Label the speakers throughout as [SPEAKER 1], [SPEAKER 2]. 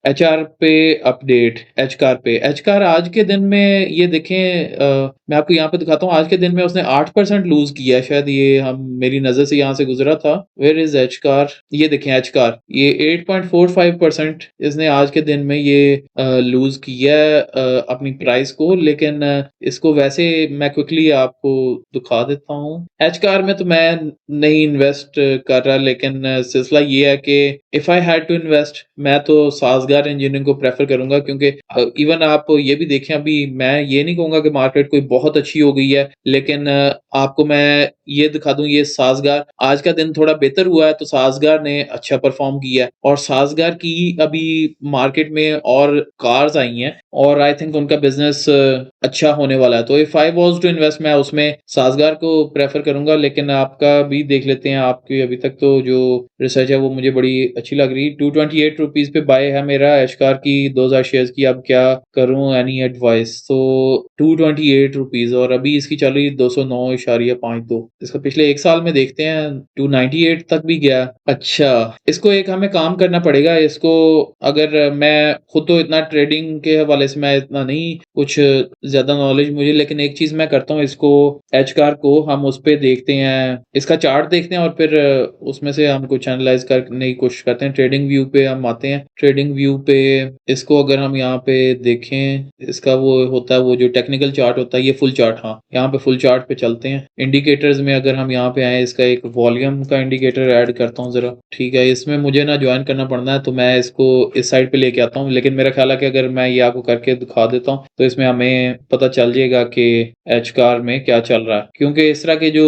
[SPEAKER 1] HR पे update, एचकार पे। एचकार आज के दिन में ये देखें, मैं आपको यहाँ पे दिखाता हूँ, आज के दिन में उसने 8% लूज किया है शायद, ये हम मेरी नजर से यहाँ से गुजरा था। Where is HCAR? ये देखें एचकार, ये 8.45% इसने आज के दिन में ये लूज किया है अपनी प्राइस को। लेकिन इसको वैसे मैं क्विकली आपको दिखा देता हूँ। एचकार में तो मैं नहीं इन्वेस्ट कर रहा, लेकिन सिलसिला ये है कि if I had to invest, मैं तो साजगार इंजीनियरिंग को प्रेफर करूंगा, क्योंकि इवन आप ये भी देखें, अभी मैं ये नहीं कहूंगा कि मार्केट कोई बहुत अच्छी हो गई है, लेकिन आपको मैं ये दिखा दूं, ये साजगार आज का दिन थोड़ा बेहतर हुआ है, तो साजगार ने अच्छा परफॉर्म किया है। और साजगार की अभी मार्केट में और कार्स आई हैं, और आई थिंक उनका बिजनेस अच्छा होने वाला है। तो if I was to invest, मैं उसमें साजगार को प्रेफर करूंगा। लेकिन आपका भी देख लेते हैं, आपकी अभी तक तो जो रिसर्च है वो मुझे बड़ी अच्छी लग रही। 228 रुपीज पे बाय है मेरा एशकार की 2000 शेयर्स की। अब क्या करूं, एनी एडवाइस? तो 228 रुपीज, और अभी इसकी चल रही 209.52। इसका पिछले एक साल में देखते हैं 298 तक भी गया। अच्छा, इसको एक हमें काम करना पड़ेगा। इसको अगर मैं खुद तो इतना ट्रेडिंग के हवाले से मैं इतना नहीं कुछ ज्यादा नॉलेज मुझे, लेकिन एक चीज मैं करता हूँ, इसको एचकार को हम उस पे देखते हैं, इसका चार्ट देखते हैं, और फिर उसमें से हम कुछ एनालाइज करने की कोशिश करते हैं। ट्रेडिंग व्यू पे हम आते हैं। ट्रेडिंग व्यू पे इसको अगर हम यहाँ पे देखें, इसका वो होता है, वो जो टेक्निकल चार्ट होता है, ये फुल चार्ट। हाँ, यहाँ पे फुल चार्ट पे चलते हैं। इंडिकेटर्स में अगर हम यहाँ पे आए, इसका एक वॉल्यूम का इंडिकेटर ऐड करता हूँ जरा। ठीक है, इसमें मुझे ना ज्वाइन करना पड़ना है, तो मैं इसको इस साइड पे लेके आता हूँ। लेकिन मेरा ख्याल है कि अगर मैं ये आपको करके दिखा देता हूँ, तो इसमें हमें पता चल जाएगा कि एचकार में क्या चल रहा है। क्योंकि इस तरह के जो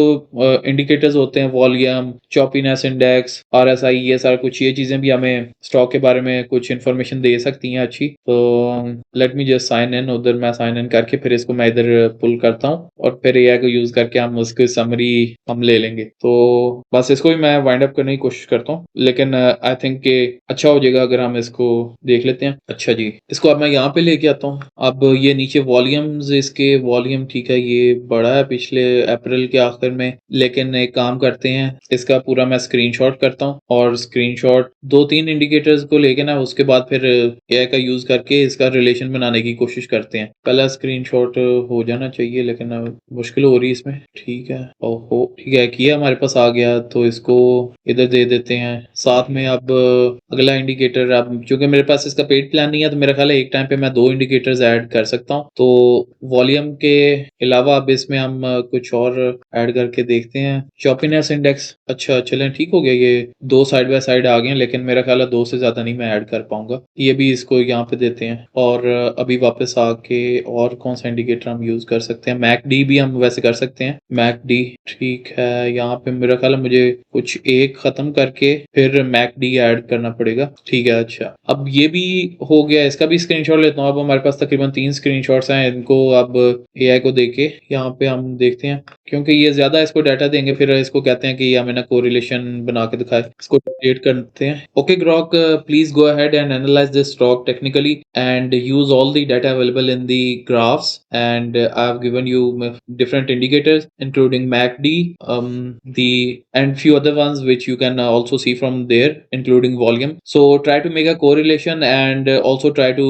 [SPEAKER 1] इंडिकेटर्स होते हैं, वॉल्यूम, चॉपीनेस इंडेक्स, आरएसआई, ये सारा कुछ, ये चीजें भी हमें स्टॉक के बारे में कुछ इन्फॉर्मेशन दे सकती हैं अच्छी। तो let me just sign in. उधर मैं साइन इन करके फिर इसको मैं इधर पुल करता हूँ, और फिर एआई को यूज करके हम उसकी समरी हम ले लेंगे। तो बस इसको भी मैं वाइंड अप करने की कोशिश करता हूँ, लेकिन आई थिंक कि अच्छा हो जाएगा अगर हम इसको देख लेते हैं। अच्छा जी, इसको अब मैं यहाँ पे लेके आता हूँ। अब ये नीचे वॉल्यूम्स, इसके वॉल्यूम ठीक है, ये बड़ा है पिछले अप्रैल के आखिर में। लेकिन एक काम करते हैं, इसका पूरा मैं स्क्रीनशॉट करता हूँ, और स्क्रीनशॉट 2-3 इंडिकेटर्स को लेके ना, उसके बाद फिर एआई का यूज करके इसका रिलेशन बनाने की कोशिश करते हैं। पहला स्क्रीनशॉट हो जाना चाहिए, लेकिन अब मुश्किल हो रही है इसमें। ठीक है, ओहो, ठीक है, किया, हमारे पास आ गया, तो इसको इधर दे देते हैं साथ में। अब अगला इंडिकेटर, अब चूंकि मेरे पास इसका पेड प्लान नहीं है, तो मेरा ख्याल है एक टाइम पे मैं 2 इंडिकेटर्स ऐड कर सकता हूँ। तो वॉल्यूम के अलावा अब इसमें हम कुछ और ऐड करके देखते हैं। चॉपीनेस इंडेक्स, अच्छा चलें, ठीक हो गया, ये 2 साइड बाय साइड आ गए हैं, लेकिन मेरा ख्याल है 2 से ज्यादा नहीं मैं ऐड कर पाऊंगा। ये भी इसको यहाँ पे देते हैं। और अभी वापस आके और कौन सा इंडिकेटर हम यूज कर सकते हैं? मैकडी भी हम वैसे कर सकते हैं, मैकडी। ठीक है, यहाँ पे मेरा ख्याल है मुझे कुछ एक खत्म करके फिर मैकडी ऐड करना पड़ेगा। ठीक है, अच्छा, अब ये भी हो गया। इसका भी स्क्रीनशॉट लेता हूँ। अब हमारे पास तकरीबन 3 स्क्रीनशॉट्स हैं। इनको अब एआई को देके यहाँ पे हम देखते हैं, क्योंकि ये ज्यादा इसको डाटा देंगे, फिर इसको कहते हैं कि ये हमें ना कोरिलेशन बना के दिखाए। इसको क्रिएट करते हैं। Okay Grok, please go ahead and analyse this stock technically and use all the data available in the graphs, and I've given you different indicators including MACD, the and few other ones which you can also see from there, including volume. So try to make a correlation, and also try to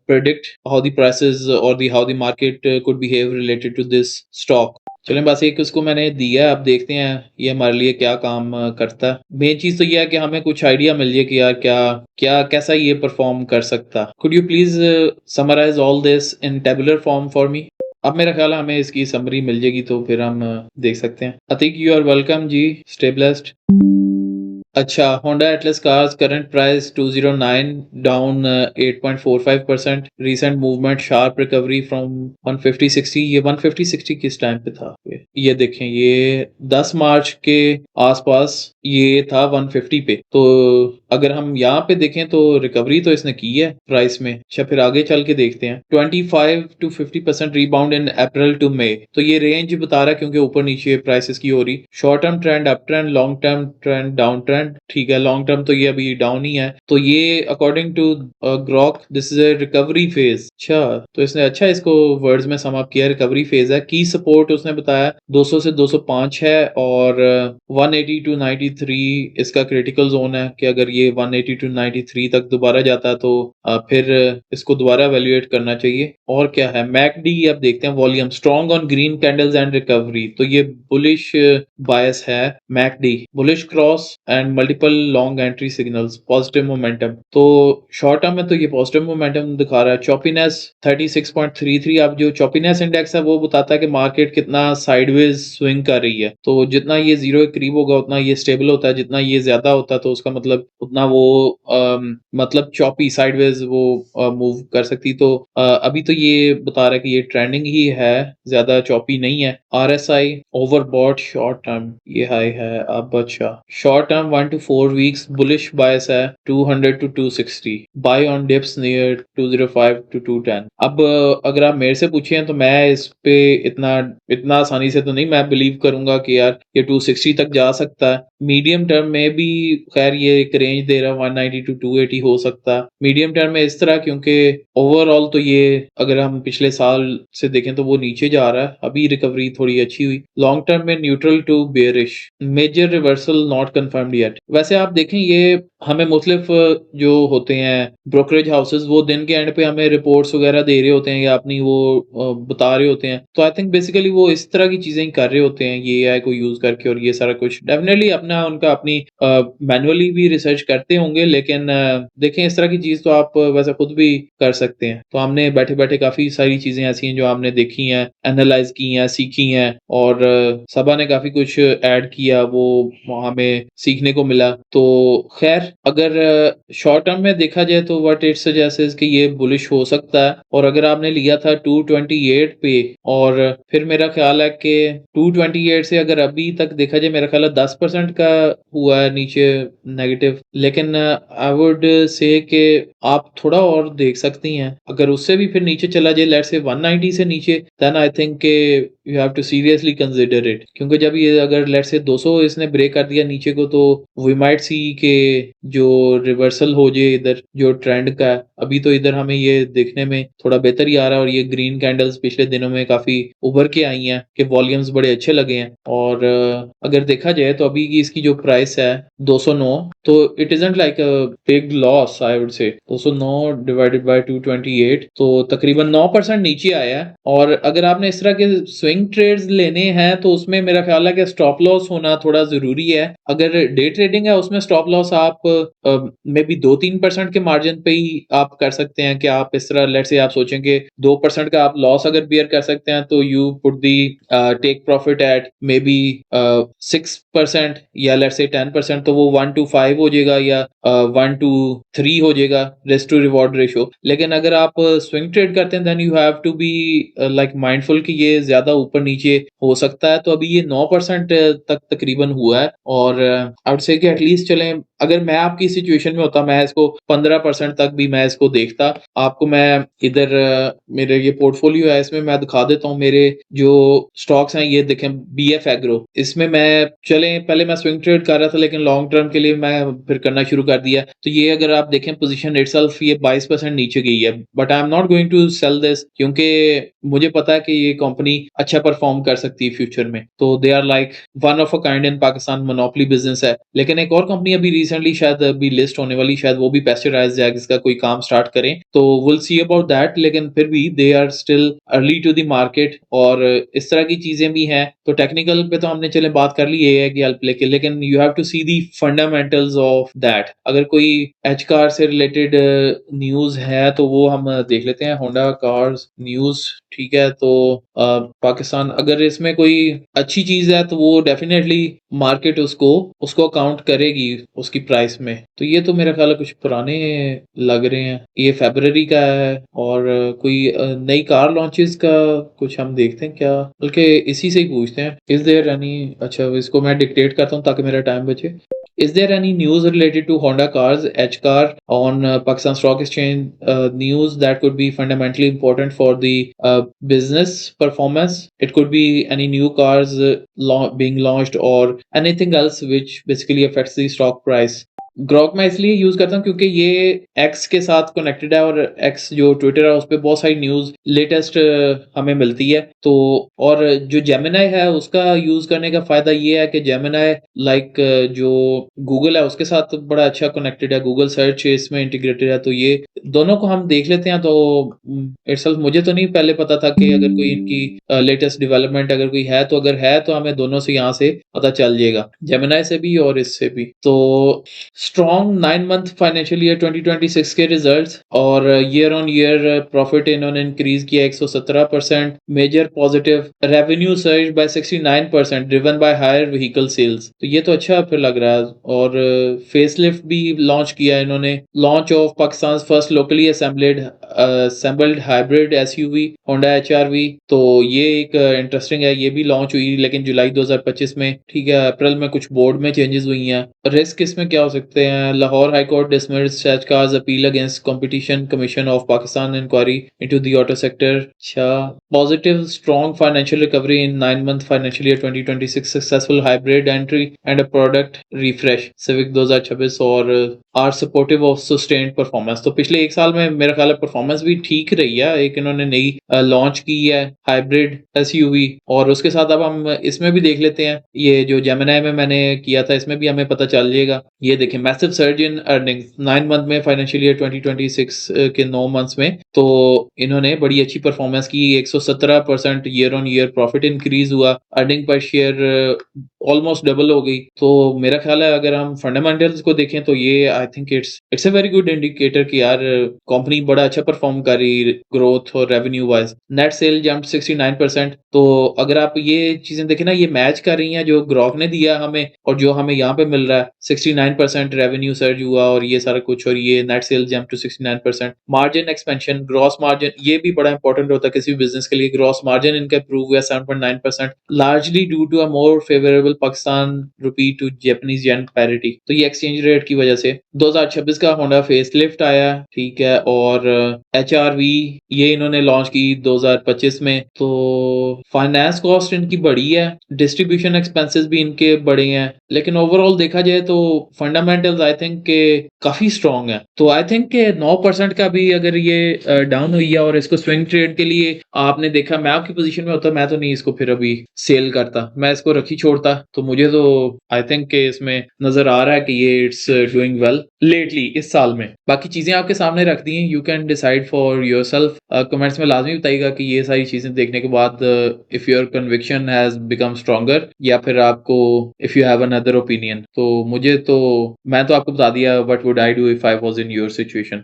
[SPEAKER 1] predict how the prices or the how the market could behave related to this stock. चलें, बस एक उसको मैंने दिया है, अब देखते हैं ये हमारे लिए क्या काम करता है। मेन चीज तो ये है कि हमें कुछ आइडिया मिल जाए कि यार क्या क्या कैसा ये परफॉर्म कर सकता। Could you please summarize all this in tabular form for me? अब मेरा ख्याल है हमें इसकी समरी मिल जाएगी, तो फिर हम देख सकते हैं। I think you are welcome जी, स्टे ब्लेस्ड। अच्छा, Honda Atlas cars current price 209, down 8.45%. Recent movement, sharp recovery from 150-60. ये 150-60 किस टाइम पे था? ये देखें, ये 10 मार्च के आसपास ये था 150 पे। तो अगर हम यहाँ पे देखें तो रिकवरी तो इसने की है प्राइस में। अच्छा, फिर आगे चल के देखते हैं। 25-50% रिबाउंड इन अप्रैल टू मई। तो ये रेंज बता रहा है, क्योंकि ऊपर नीचे प्राइसेस की हो रही। Short term trend up trend, long term trend down trend, brand, ठीक है, लॉन्ग टर्म तो ये अभी डाउन ही है। तो ये according to Grok this is a recovery phase. अच्छा, तो इसने अच्छा इसको वर्ड्स में सम अप किया, रिकवरी फेज है। की सपोर्ट उसने बताया 200 से 205 है और 180 टू 93 इसका क्रिटिकल जोन है कि अगर ये 180 टू 93 तक दोबारा जाता है तो फिर इसको दोबारा एवेल्युएट करना चाहिए। और क्या है, मैकडी अब देखते हैं, volume strong on green candles and recovery, तो ये बुलिश बायस है। McD bullish cross and multiple long entry signals, positive momentum, तो शॉर्ट टर्म में तो ये पॉजिटिव मोमेंटम दिखा रहा है। चॉपीनेस 36.33, अब जो चॉपीनेस इंडेक्स है वो बताता है कि मार्केट कितना साइडवेज स्विंग कर रही है। तो जितना ये जीरो के करीब होगा उतना ये स्टेबल होता है, जितना ये ज्यादा होता है तो उसका मतलब उतना वो मतलब चॉपी साइडवेज वो मूव कर सकती। तो अभी तो ये बता रहा है कि ये ट्रेंडिंग ही है, ज्यादा चॉपी नहीं है। RSI ओवरबॉट शॉर्ट टर्म, ये हाई है अब। अच्छा, short term 1 to 4 weeks bullish bias है 200 to 260, buy on dips near 205 to 210। अब अगर आप मेरे से पूछें तो मैं इस पे इतना इतना आसानी से तो नहीं मैं बिलीव करूंगा कि यार ये 260 तक जा सकता है। मीडियम टर्म में भी खैर ये एक रेंज दे रहा है 190 to 280 हो सकता है मीडियम टर्म में इस तरह, क्योंकि ओवरऑल तो ये अगर हम पिछले साल से देखें तो वो नीचे जा रहा है, अभी रिकवरी थोड़ी अच्छी हुई। लॉन्ग टर्म में neutral to bearish, major reversal not confirmed yet. वैसे आप देखें ये हमें मुख्तलिफ जो होते हैं ब्रोकरेज हाउसेस वो दिन के एंड पे हमें रिपोर्ट्स वगैरह दे रहे होते हैं या अपनी वो बता रहे होते हैं। तो आई थिंक बेसिकली वो इस तरह की चीजें ही कर रहे होते हैं ये AI को यूज करके, और ये सारा कुछ डेफिनेटली अपना उनका अपनी मैनुअली भी रिसर्च करते होंगे, लेकिन देखें इस तरह की चीज तो आप वैसे खुद भी कर सकते हैं। तो हमने बैठे बैठे काफी सारी चीजें ऐसी हैं जो हमने देखी हैं, एनालाइज की हैं, सीखी हैं, और सबा ने काफी कुछ ऐड किया, वो हमें सीखने को मिला। तो खैर अगर शॉर्ट टर्म में देखा जाए तो व्हाट इट सजेस्ट कि ये बुलिश हो सकता है। और अगर आपने लिया था 228 पे, और फिर मेरा ख्याल है कि 228 से अगर अभी तक देखा जाए मेरा ख्याल है 10% का हुआ है नीचे नेगेटिव, लेकिन आई वुड से कि आप थोड़ा और देख सकती हैं। अगर उससे भी फिर नीचे चला जाए लेट्स से 190 से नीचे, देन आई थिंक के you have to seriously consider it, क्योंकि जब ये अगर लेट्स से 200 इसने ब्रेक कर दिया नीचे को तो वी माइट सी के जो रिवर्सल हो जाए इधर जो ट्रेंड का है। अभी तो इधर हमें ये देखने में थोड़ा बेहतर ही आ रहा है, और ये ग्रीन कैंडल्स पिछले दिनों में काफी उभर के आई हैं कि वॉल्यूम्स बड़े अच्छे लगे हैं। और अगर देखा जाए तो अभी की इसकी जो प्राइस है 209, तो it isn't like a big loss I would say. 209 divided by 228 तो तकरीबन 9% नीचे आया है। और अगर आपने इस तरह के स्विंग ट्रेड्स लेने हैं तो उसमें मेरा ख्याल है कि स्टॉप लॉस होना थोड़ा जरूरी है। अगर डे ट्रेडिंग है उसमें स्टॉप लॉस आप मे बी 2-3% के मार्जिन पे ही आप कर सकते हैं कि आप इस तरह लेट्स से आप सोचेंगे 2% का आप लॉस अगर बियर कर सकते हैं तो you put the take profit at maybe 6% या लेट्स से 10%, तो वो 1 to 5 हो जाएगा या 1 to 3 हो जाएगा रिस्क टू रिवॉर्ड रेशो। लेकिन अगर आप स्विंग ट्रेड करते हैं then you have to be like mindful कि ये ज्यादा ऊपर नीचे हो सकता है। तो अभी ये 9% तक तकरीबन हुआ है, और आई वुड से कि एटलीस्ट चलें, अगर मैं आपकी सिचुएशन में होता मैं इसको 15% तक भी मैं इसको देखता। आपको मैं इधर मेरे ये पोर्टफोलियो है इसमें मैं दिखा देता हूँ मेरे जो स्टॉक्स हैं। ये देखें BF एग्रो, इसमें मैं चले पहले मैं स्विंग ट्रेड कर रहा था लेकिन लॉन्ग टर्म के लिए मैं फिर करना शुरू कर दिया। तो ये अगर आप देखें पोजीशन इटसेल्फ ये 22% नीचे गई है, but I am not going to sell this क्योंकि मुझे पता है कि ये कंपनी अच्छा परफॉर्म कर सकती है फ्यूचर में। तो they are like one of a kind in Pakistan, monopoly business है। लेकिन एक और कंपनी अभी रिसेंटली शायद अभी लिस्ट होने वाली, शायद वो भी पेस्चराइज्ड एग्स का कोई काम स्टार्ट करें, तो विल सी अबाउट दैट। लेकिन फिर भी they are still early to the market, और इस तरह की चीजें भी हैं। तो टेक्निकल पे तो हमने चले बात कर ली है कि हेल्प लेके, लेकिन you have to see the fundamentals of that. अगर कोई एच कार से रिलेटेड न्यूज है तो वो हम देख लेते हैं, होंडा कार्स न्यूज, ठीक है। तो पाकिस्तान अगर इसमें कोई अच्छी चीज है तो वो डेफिनेटली मार्केट उसको उसको काउंट करेगी उसकी प्राइस में। तो ये तो मेरा ख्याल है कुछ पुराने लग रहे हैं, ये फरवरी का है। और कोई नई कार लॉन्चेस का कुछ हम देखते हैं क्या, बल्कि इसी से ही पूछते हैं। इज देयर एनी, अच्छा इसको मैं डिक्टेट करता हूँ ताकि मेरा टाइम बचे। Is there any news related to Honda cars, H car on Pakistan Stock Exchange? News that could be fundamentally important for the business performance. It could be any new cars being launched or anything else which basically affects the stock price. Grok मैं इसलिए use करता हूँ क्योंकि ये x के साथ connected है, और एक्स जो ट्विटर है उस पर बहुत सारी न्यूज लेटेस्ट हमें मिलती है। तो और जो जेमिनाई है उसका यूज करने का फायदा ये है कि जेमिनाई लाइक जो गूगल है उसके साथ बड़ा अच्छा कनेक्टेड है, गूगल सर्च इसमें इंटीग्रेटेड है। तो ये दोनों को हम देख लेते हैं। तो इटसेल्फ मुझे तो नहीं पहले पता था कि अगर कोई इनकी लेटेस्ट डेवलपमेंट अगर कोई है, तो अगर है तो हमें दोनों से यहाँ से पता चल जाएगा, जेमिनाई से भी और इससे भी। तो स्ट्रॉन्ग 9 मंथ फाइनेंशियल ईयर 2026 के रिजल्ट्स और ईयर ऑन ईयर प्रॉफिट इन्होंने इंक्रीज किया 117%, major positive revenue surge by 69% driven by higher vehicle sales. तो ये तो अच्छा फिर लग रहा है। और फेसलिफ्ट भी लॉन्च किया इन्होंने, launch of Pakistan first locally assembled hybrid SUV Honda HRV. तो ये एक इंटरेस्टिंग है, ये भी लॉन्च हुई लेकिन जुलाई 2025 में। ठीक है, अप्रैल में कुछ बोर्ड में चेंजेस हुई हैं। रिस्क इसमें क्या हो सकते हैं? Lahore high court dismissed HCAR's appeal against competition commission of Pakistan inquiry into the auto sector. अच्छा, positive strong financial recovery in 9 month financial year 2026, successful hybrid entry and a product refresh Civic 2026 और are supportive of sustained performance. तो पिछले एक साल में मेरा ख्याल है परफॉर्मेंस भी ठीक रही है। एक इन्होंने नई लॉन्च की है हाइब्रिड एसयूवी, और उसके साथ अब हम इसमें भी देख लेते हैं, ये जो जेमिनाई में मैंने किया था इसमें भी हमें पता चल जाएगा। ये देखें, मैसिव सर्ज इन अर्निंग्स 9 मंथ में फाइनेंशियल ईयर 2026 के 9 मंथ्स में। तो इन्होंने बड़ी अच्छी परफॉर्मेंस की, 117% year on year profit increase हुआ, earning per share almost double हो गई। तो मेरा ख्याल है अगर हम फंडामेंटल्स को देखें तो ये I think it's a very good indicator कि यार कंपनी बड़ा अच्छा परफॉर्म कर रही ग्रोथ और revenue wise. Net sale jump 69%। तो अगर आप ये चीजें देखें ना, ये मैच कर रही हैं जो ग्रॉक ने दिया हमें और जो हमें यहाँ पे मिल रहा है। 69% रेवेन्यू सर्ज हुआ और ये सारा कुछ, और ये net sale jump to 69%। Margin expansion, gross margin, ये भी बड़ा इंपॉर्टेंट होता है किसी भी बिजनेस के लिए। ग्रॉस मार्जिन इनका इंप्रूव हुआ 7.9%, largely due to a more favourable Pakistan rupee to Japanese yen parity. तो ये एक्सचेंज रेट की वजह से 2026 का होंडा फेसलिफ्ट आया, ठीक है। और एचआरवी ये इन्होंने लॉन्च की 2025 में। तो फाइनेंस कॉस्ट इनकी बढ़ी है, डिस्ट्रीब्यूशन एक्सपेंसेस भी इनके बढ़े हैं, लेकिन ओवरऑल देखा जाए तो फंडामेंटल्स आई थिंक के काफी स्ट्रॉन्ग है। तो आई थिंक के 9% का भी अगर ये डाउन हुई है और इसको स्विंग ट्रेड के लिए आपने देखा, मैं आपकी पोजीशन में होता मैं तो नहीं इसको फिर अभी सेल करता, मैं इसको रखी छोड़ता। तो मुझे तो आई थिंक के इसमें नजर आ रहा है कि ये इट्स डूइंग वेल लेटली इस साल में। बाकी चीजें आपके सामने रख दी हैं, you can decide for yourself. Comments में लाजमी बताइएगा कि ये सारी चीजें देखने के बाद if your conviction has become stronger, या फिर आपको if you have another opinion. तो मुझे तो मैं तो आपको बता दिया what would I do if I was in your situation.